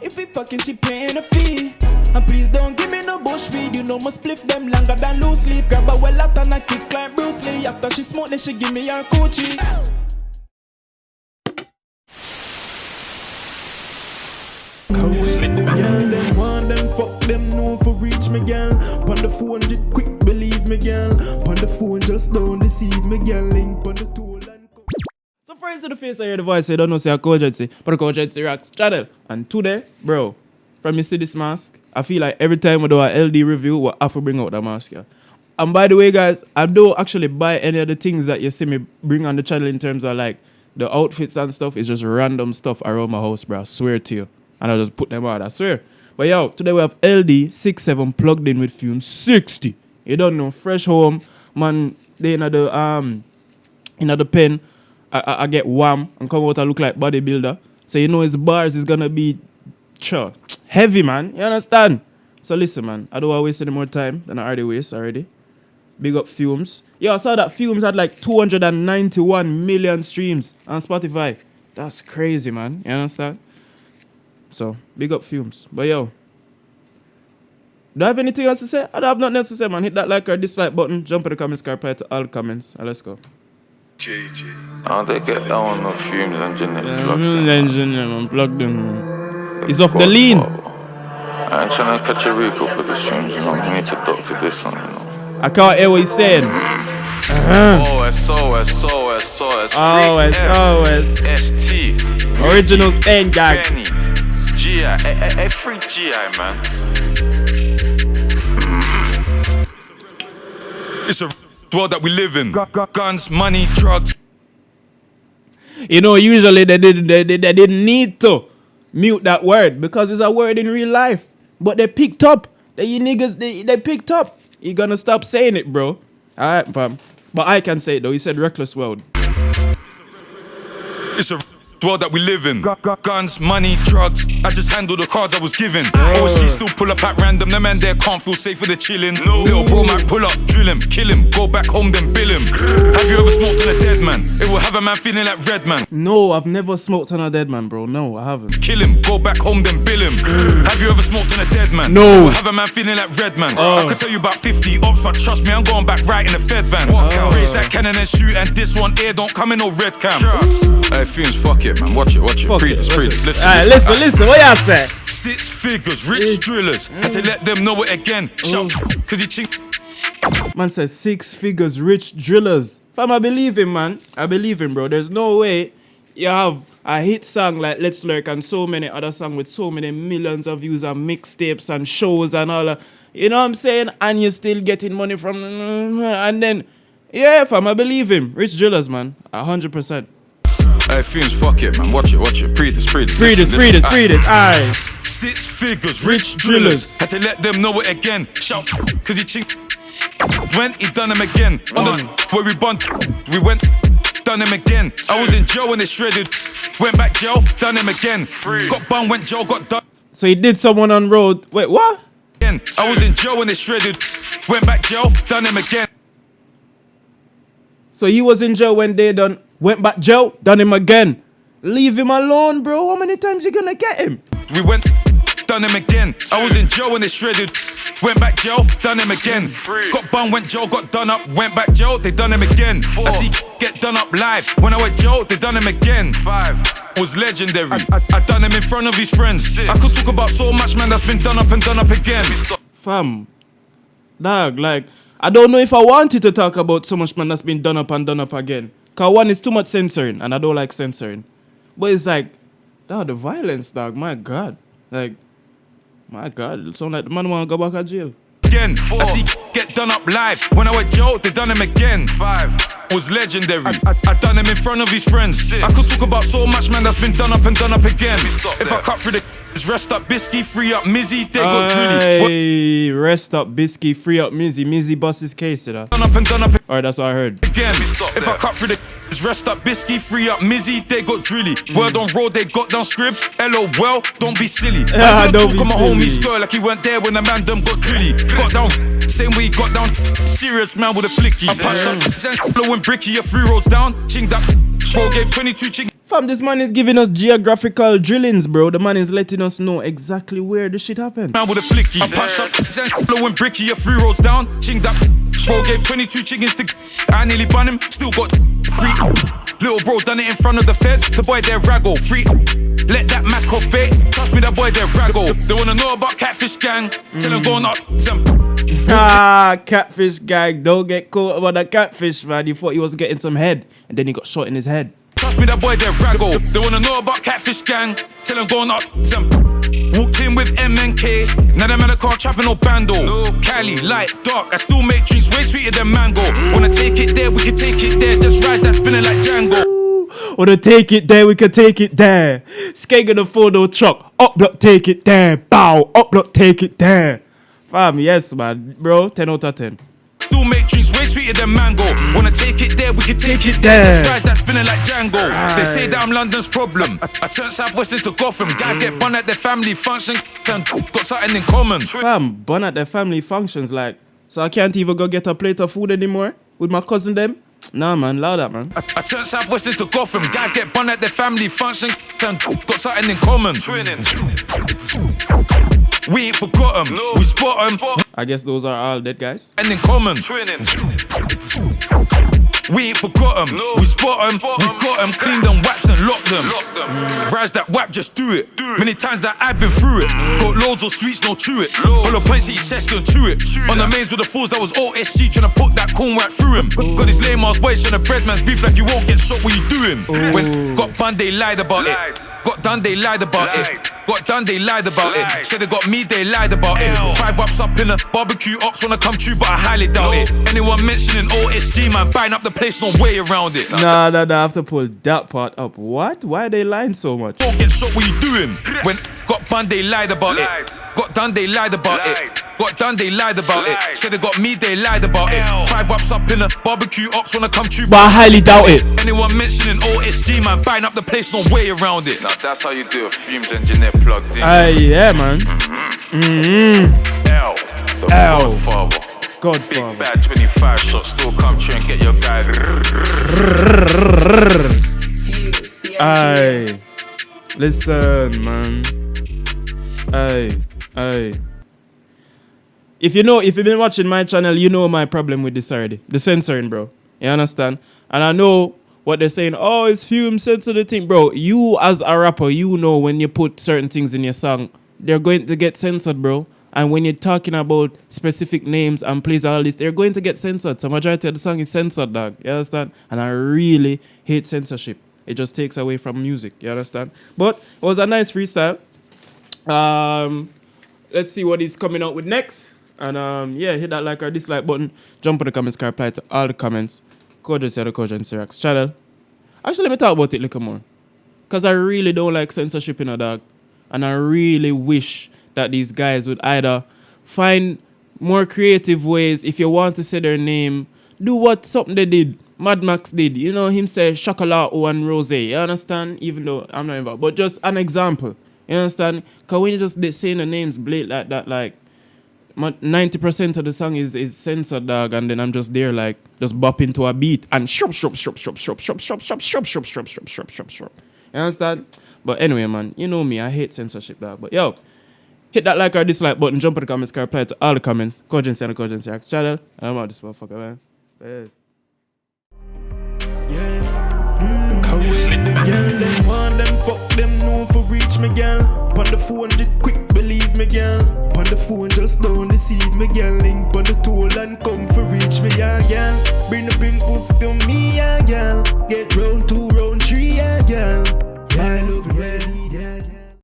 If we fucking, she paying a fee. And please don't give me no bush weed. You know must split them longer than loose leaf. Grab a well out and I kick like Bruce Lee. After she smoke, then she give me her coochie. Girl, them want them, fuck them, no for reach me, girl. Pon the 400, quick believe me, girl. Pon the phone, just don't deceive me, girl. Link pon the tool and so first to the face, I hear the voice, I don't know say a KOGENCY, but a KOGENCY Rocks channel. And today, bro, from me see this mask, I feel like every time we do a LD review, we have to bring out the mask, yeah. And by the way, guys, I don't actually buy any of the things that you see me bring on the channel in terms of like the outfits and stuff. It's just random stuff around my house, bro. I swear to you. And I just put them out, I swear. But yo, today we have LD67 plugged in with Fumez 60. You don't know, fresh home, man. They in the pen. I get warm and come out and look like bodybuilder. So you know his bars is gonna be heavy, man. You understand? So listen, man. I don't want to waste any more time than I already waste already. Big up Fumez. Yo, I saw that Fumez had like 291 million streams on Spotify. That's crazy, man. You understand? So, big up Fumez. But yo, do I have anything else to say? I don't have nothing else to say, man. Hit that like or dislike button. Jump in the comments, reply to all comments. And let's go. Oh, they get down on Fumez engineer. Yeah, plugged in. He's off the lean. I'm trying to catch a recall for the streams, you know. I need to doctor this one, you know. I can't hear what he's saying. ST. Originals and gag. GI, free GI, man. It's a world that we live in. Guns, money, drugs. You know, usually they didn't need to mute that word because it's a word in real life. But they picked up. You niggas, they picked up. You gonna stop saying it, bro. Alright, fam. But I can say it though. He said reckless world. It's a world that we live in. Guns, money, drugs. I just handle the cards I was given. OSG still pull up at random. The man there can't feel safe with the chillin'. Little bro might pull up, drill him, kill him, go back home, then bill him. Have you ever smoked on a dead man? It will have a man feeling like Red Man. No, I've never smoked on a dead man, bro. No, I haven't. Kill him, go back home, then bill him. Have you ever smoked on a dead man? No. It will have a man feeling like Red Man. I could tell you about 50 ops, but trust me, I'm going back right in the Fed van. Raise that cannon and shoot, and this one here don't come in no red cam. Hey, Fumez, fuck it, man. Watch it. Preach this. Listen, what y'all say? 6 figures, rich drillers. Had to let them know it again. Cause he chink. Man says 6 figures, rich drillers. Fam, I believe him, man. I believe him, bro. There's no way you have a hit song like Let's Lurk and so many other songs with so many millions of views and mixtapes and shows and all that. You know what I'm saying? And you're still getting money from... And then... Yeah, fam, I believe him. Rich drillers, man. 100%. Hey, Fumez, fuck it, man. Watch it. Pre this. Aye. 6 figures, rich drillers. Had to let them know it again. Shout, cause he chink. When he done him again. On the where we bond, we went, done him again. I was in jail when they shredded. Went back jail, done him again. Got bun, went jail, got done. So he did someone on road. Wait, what? I was in jail when they shredded. Went back jail, done him again. So he was in jail when they went back jail, done him again. Leave him alone, bro. How many times you gonna get him? We went, done him again. I was in jail when they shredded. Went back jail, done him again. Got bun, went jail, got done up. Went back jail, they done him again. I see get done up live. When I went jail, they done him again. 5 was legendary. I done him in front of his friends. I could talk about so much, man, that's been done up and done up again. Fam, dog, like, I don't know if I wanted to talk about so much, man, that's been done up and done up again. Cause one is too much censoring, and I don't like censoring. But it's like, dog, the violence, dog, my God. Like, my God, it sound like the man wanna go back to jail. Again, I see get done up live. When I went jail, they done him again. 5 was legendary. I done him in front of his friends. I could talk about so much, man, that's been done up and done up again. If I cut through the rest up Bisky, free up Mizzy, they got Hey, rest up Bisky, free up Mizzy. Mizzy bust his case, you know. Done up and done up. Alright, that's what I heard. Again, if I cut through the rest up Bisky, free up Mizzy, they got drilly. Word on road, they got down scripts. LOL, don't be silly. I don't talk on my homie skirt like he went there when the man them got drilly. Got down, same way he got down. Serious man with a flicky. I punched up, Zen blowing bricky, a 3 roads down. Ching that, Bro gave 22 chicken. Fam, this man is giving us geographical drillings, bro. The man is letting us know exactly where the shit happened. Man with a flicky. I punched up, sent blowing bricky, a 3 roads down. Chinged up. Bro gave 22 chickens to. I nearly bun him, still got free. Little bro done it in front of the feds. The boy there raggle. Free. Let that Mac off bait. Trust me, that boy there raggle. They wanna know about catfish gang. Tell them going up. Catfish gang. Don't get caught about that catfish, man. You thought he was getting some head, and then he got shot in his head. Trust me, that boy there raggle. They wanna know about catfish gang. Tell them going up. Walked in with MNK. Now them man can't trapping no bando. Cali, light, dark. I still make drinks way sweeter than mango. Wanna take it there, we can take it there. Just rise that spinning like Django. Wanna take it there, we can take it there. Skeg in the photo truck. Up block, take it there. Bow, up block, take it there. Fam, yes man, bro, 10 out of 10. Still make drinks way sweeter than mango. Wanna take it there, we can take it there. Just rise that spinning like Django. They say that I'm London's problem. I turn Southwest into Gotham. Guys get bun at their family function and got something in common. Fam, bun at their family functions like, so I can't even go get a plate of food anymore with my cousin them? Nah man, loud that man. I turn Southwest into Gotham. Guys get bun at their family function and got something in common. We ain't forgot them, we spot them. I guess those are all dead guys. And in common. We ain't forgot them, we spot them. We got them, cleaned them, waps and locked them. Rise that wap, just do it. Many times that I've been through it. Got loads of sweets, no chew it. All the points that he says can chew it. On the mains with the fools that was OSG trying to put that corn right through him. Got this lame ass boy trying to bread man's beef like you won't get shot, what you doing? When got bun, they lied about it. Got done, they lied about it. Got done, they lied about it. Said they got me, they lied about it. 5 ups up in the barbecue, ops wanna come true, but I highly doubt it. Anyone mentioning OSG, man, buying up the place, no way around it. Nah, I have to pull that part up. What? Why are they lying so much? Don't get shot, what you doing? When got bun, they lied about it. Got done, they lied about it. Got done, they lied about it. Said they got me, they lied about it. 5 ups up in the barbecue, ops wanna come true, but I highly doubt it. Anyone mentioning OSG, man, buying up the place, no way around it. Now that's how you do a Fumez engineer plugged in. Yeah, man. L, the Godfather. Godfather. Big bad 25 shots, still come true and get your guy. Aye. Listen, man. Aye. If you've been watching my channel, you know my problem with this already. The censoring, bro. You understand? And I know what they're saying. Oh, it's Fumez censor the thing, bro. You as a rapper, you know when you put certain things in your song, they're going to get censored, bro. And when you're talking about specific names and plays all this, they're going to get censored. So majority of the song is censored, dog. You understand? And I really hate censorship. It just takes away from music. You understand? But it was a nice freestyle. Let's see what he's coming out with next. And yeah, hit that like or dislike button. Jump on the comments, reply to all the comments. KOGENCY, the KOGENCY Reacts channel. Actually, let me talk about it a little more. Because I really don't like censorship in a dog. And I really wish that these guys would either find more creative ways. If you want to say their name, do what something they did. Mad Max did. You know, him say Chocolate and Rose. You understand? Even though I'm not involved. But just an example. You understand? Because when you just saying the names blade like that, like 90% of the song is censored, dog, and then I'm just there like just bopping to a beat and shop. You understand? But anyway, man, you know me, I hate censorship, dog. But yo, hit that like or dislike button, jump in the comments, reply to all the comments. KOGENCY and the KOGENCY Reacts channel. And I'm out this motherfucker, man. Peace. Them want them, fuck them, no for reach me, girl. Pon the phone, just quick, believe me, girl. Pon the phone, just don't deceive me, girl. Link pon the tool and come for reach me, yeah, girl. Bring pussy to me, yeah, girl. Get round 2, round 3, yeah, girl.